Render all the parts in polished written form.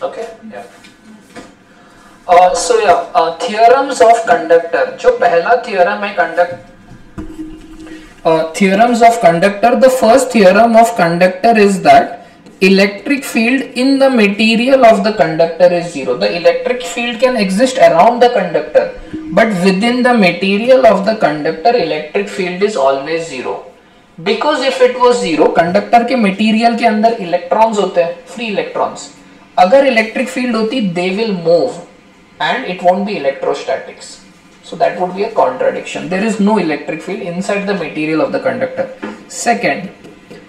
Okay, yeah. Theorems of conductor. जो पहला theorem है theorems of conductor. The first theorem of conductor is that electric field in the material of the conductor is zero. The electric field can exist around the conductor, but within the material of the conductor, electric field is always zero. Because if it was zero, conductor के material के अंदर electrons होते हैं, free electrons. अगर electric field होती, they will move, and it won't be electrostatics. So that would be a contradiction. There is no electric field inside the material of the conductor. Second,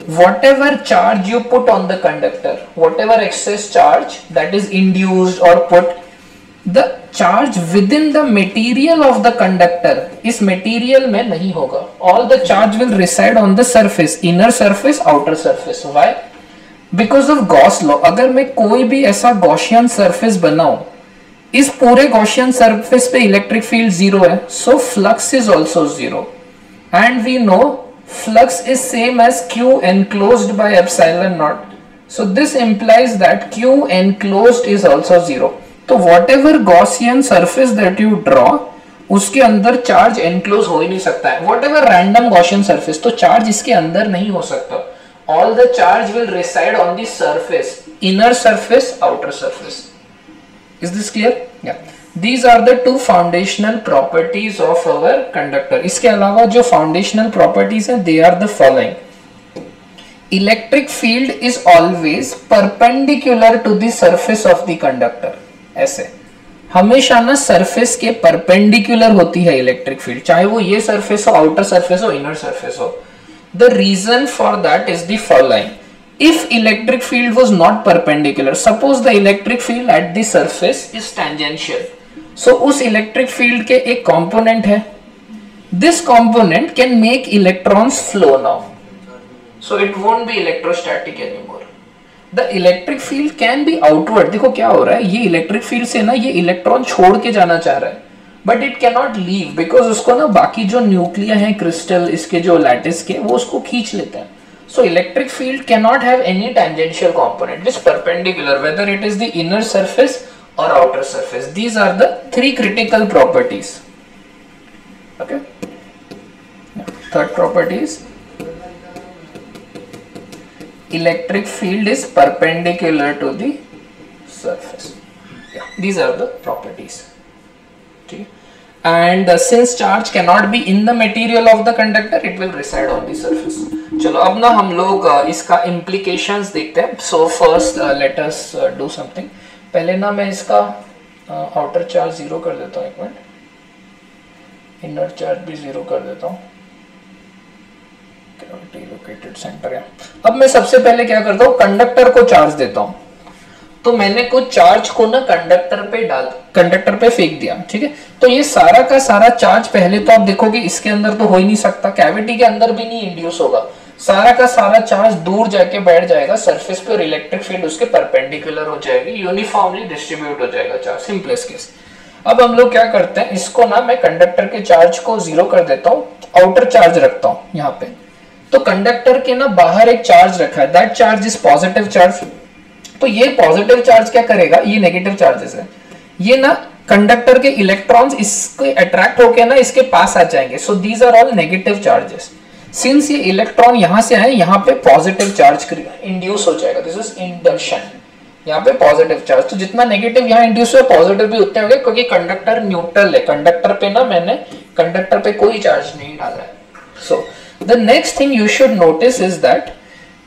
whatever charge you put on the conductor, whatever excess charge that is induced or put, the charge within the material of the conductor इस material में नहीं होगा. All the charge will reside on the surface, inner surface, outer surface. Why? Because of Gauss law. अगर मैं कोई भी ऐसा Gaussian surface बनाऊं, इस पूरे Gaussian surface पे electric field zero है, so flux is also zero, and we know flux is same as Q enclosed by epsilon naught. So this implies that Q enclosed is also zero. तो whatever Gaussian surface that you draw, उसके अंदर charge enclose हो ही नहीं सकता है. Whatever random Gaussian surface, तो charge इसके अंदर नहीं हो सकता. All the charge will reside on the surface, inner surface, outer surface. Is this clear? Yeah. These are the two foundational properties of our conductor. इसके अलावा जो foundational properties हैं, they are the following. Electric field is always perpendicular to the surface of the conductor. ऐसे हमेशा ना surface के perpendicular होती है electric field, चाहे वो ये surface हो, outer surface हो, inner surface हो. The reason for that is the following. If electric field was not perpendicular, suppose the electric field at the surface is tangential. So उस electric field के एक component है. This component can make electrons flow now. So it won't be electrostatic anymore. The electric field can be outward. देखो क्या हो रहा है, ये electric field से ना ये इलेक्ट्रॉन छोड़ के जाना चाह रहा है, but it cannot leave because उसको ना बाकी जो न्यूक्लिया है क्रिस्टल इसके जो लैटिस के वो उसको खींच लेते हैं. So electric field cannot have any tangential component. It is perpendicular, whether it is the inner surface or outer surface. These are the three critical properties. Okay. Third property is electric field is perpendicular to the surface. Yeah. These are the properties. Okay. And since charge cannot be in the material of the conductor, it will reside on the surface. चलो अब ना हम लोग इसका implications देखते हैं. So first let us do something. पहले ना मैं इसका outer charge zero कर देता हूँ, एक मिनट. Inner charge भी zero कर देता हूँ. Gravity located center है. अब मैं सबसे पहले क्या करता हूँ, कंडक्टर को चार्ज देता हूँ. तो मैंने कुछ चार्ज को ना कंडक्टर पे फेंक दिया, ठीक है. तो ये सारा का सारा चार्ज पहले तो आप देखोगे इसके अंदर तो हो ही नहीं सकता, कैविटी के अंदर भी नहीं इंड्यूस होगा. सारा का सारा चार्ज दूर जाके बैठ जाएगा सरफेस पे और इलेक्ट्रिक फील्ड उसके परपेंडिकुलर हो जाएगी, यूनिफॉर्मली डिस्ट्रीब्यूट हो जाएगा चार्ज. Simplest case. अब हम लोग क्या करते हैं, इसको ना मैं कंडक्टर के चार्ज को जीरो कर देता हूँ, आउटर चार्ज रखता हूँ यहाँ पे. तो कंडक्टर के ना बाहर एक चार्ज रखा है, that charge is positive charge. तो ये पॉजिटिव चार्ज क्या करेगा, ये नेगेटिव चार्जेस है, ये ना कंडक्टर के इलेक्ट्रॉन्स इसके अट्रैक्ट होके ना इसके पास आ जाएंगे. So these are all negative charges. Since ये इलेक्ट्रॉन यहां से आए, यहाँ पे पॉजिटिव चार्ज इंड्यूस हो जाएगा. This is induction. यहाँ पे पॉजिटिव चार्ज, तो जितना नेगेटिव यहाँ इंड्यूस हुआ पॉजिटिव भी उतने होंगे, क्योंकि कंडक्टर न्यूट्रल है. कंडक्टर पे ना मैंने कंडक्टर पे कोई चार्ज नहीं डाला है. So the next thing you should notice is that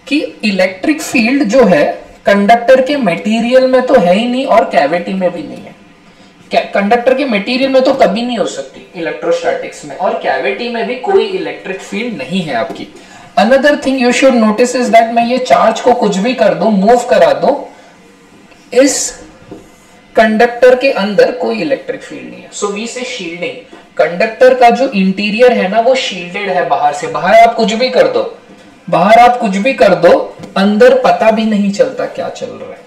कि इलेक्ट्रिक फील्ड जो है कंडक्टर के मटेरियल में तो है ही नहीं और कैविटी में भी नहीं है. कंडक्टर के मटेरियल में तो कभी नहीं हो सकती इलेक्ट्रोस्टैटिक्स में, और कैविटी में भी कोई इलेक्ट्रिक फील्ड नहीं है आपकी. Another thing you should notice is that मैं ये चार्ज को कुछ भी कर दूं, मूव करा दूं, इस कंडक्टर के अंदर कोई इलेक्ट्रिक फील्ड नहीं है. सो वी से शील्डिंग. कंडक्टर का जो इंटीरियर है ना वो शील्डेड है बाहर से. बाहर आप कुछ भी कर दो, बाहर आप कुछ भी कर दो, अंदर पता भी नहीं चलता क्या चल रहा है.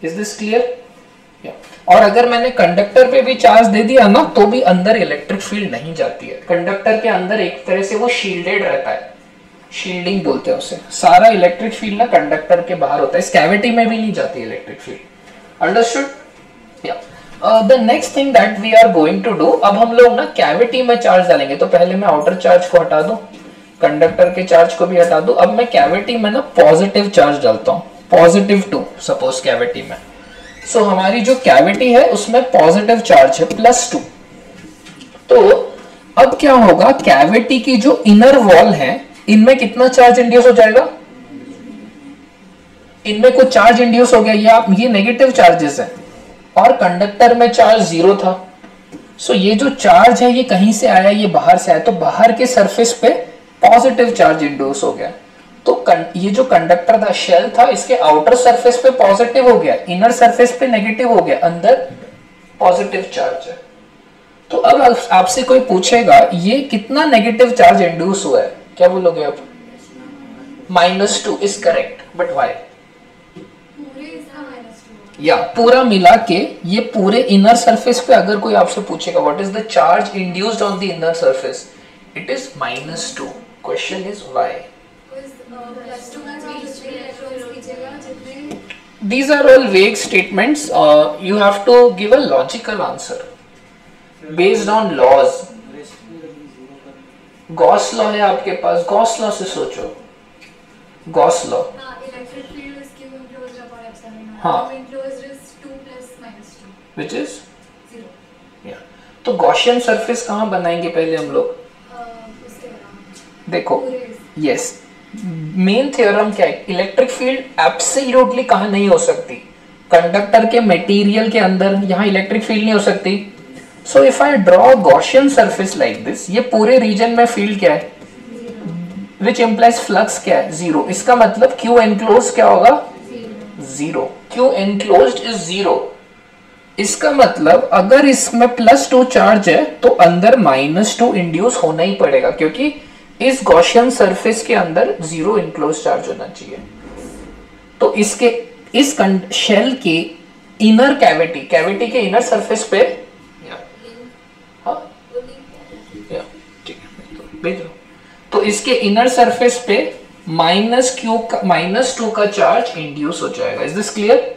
Is this clear? और अगर मैंने कंडक्टर पे भी चार्ज दे दिया ना तो भी अंदर इलेक्ट्रिक फील्ड नहीं जाती है. कंडक्टर के अंदर एक तरह से वो शील्डेड रहता है, शील्डिंग बोलते हैं उसे. सारा इलेक्ट्रिक फील्ड ना कंडक्टर के बाहर होता है, इस कैविटी में भी नहीं जाती electric field. Understood? Yeah the next thing that we are going to do, अब हम लोग ना कैविटी में चार्ज डालेंगे। तो पहले मैं आउटर चार्ज को हटा दूं, कंडक्टर के चार्ज को भी हटा दूं। अब मैं कैविटी में ना पॉजिटिव चार्ज डालता हूं, +2 सपोज कैविटी में। सो हमारी जो कैविटी है उसमें पॉजिटिव चार्ज है +2। तो अब क्या होगा, कैविटी की जो इनर वॉल है इनमें कितना चार्ज इंड्यूस हो जाएगा? इनमें कुछ चार्ज इंड्यूस हो गया, ये नेगेटिव चार्जेस है और कंडक्टर में चार्ज 0 था। सो ये जो चार्ज है ये कहीं से आया, ये बाहर से आया, तो बाहर के सरफेस पे पॉजिटिव चार्ज इंड्यूस हो गया। तो ये जो कंडक्टर था, शेल था, इसके आउटर सरफेस पे पॉजिटिव हो गया, इनर सरफेस पे नेगेटिव हो गया, अंदर पॉजिटिव चार्ज है। तो अब आपसे कोई पूछेगा ये कितना नेगेटिव चार्ज इंड्यूस हुआ है, क्या बोलोगे आप? -2 इज करेक्ट, बट व्हाई? या पूरा मिला के ये पूरे इनर सरफेस पे अगर कोई आपसे पूछेगा what is the charge induced on the inner surface, it is -2। Question is why? These are all vague statements. You have to give a logical answer based on laws. Gauss law है आपके पास, Gauss law से सोचो। Gauss law, हाँ, which is 0। तो Gaussian surface कहाँ बनाएंगे पहले हम लोग? देखो, यस, मेन थ्योरम क्या है? इलेक्ट्रिक फील्ड एब्सोल्युटली कहाँ नहीं हो सकती? कंडक्टर के मटेरियल के अंदर, यहाँ इलेक्ट्रिक फील्ड नहीं हो सकती। So if I draw Gaussian surface like this, ये पूरे रीजन में फील्ड क्या है? विच इम्प्लाइज फ्लक्स क्या है? 0। इसका मतलब क्यू एनक्लोज क्या होगा? 0। Q enclosed is 0। इसका मतलब अगर इसमें +2 चार्ज है तो अंदर -2 इंड्यूस होना ही पड़ेगा, क्योंकि इस गॉसियन सरफेस के अंदर 0 इनक्लोज चार्ज होना चाहिए। तो इसके इस शेल के इनर कैविटी के इनर सरफेस पे, ठीक है, भेज दो। तो इसके इनर सरफेस पे -2 का चार्ज इंड्यूस हो जाएगा। Is this clear?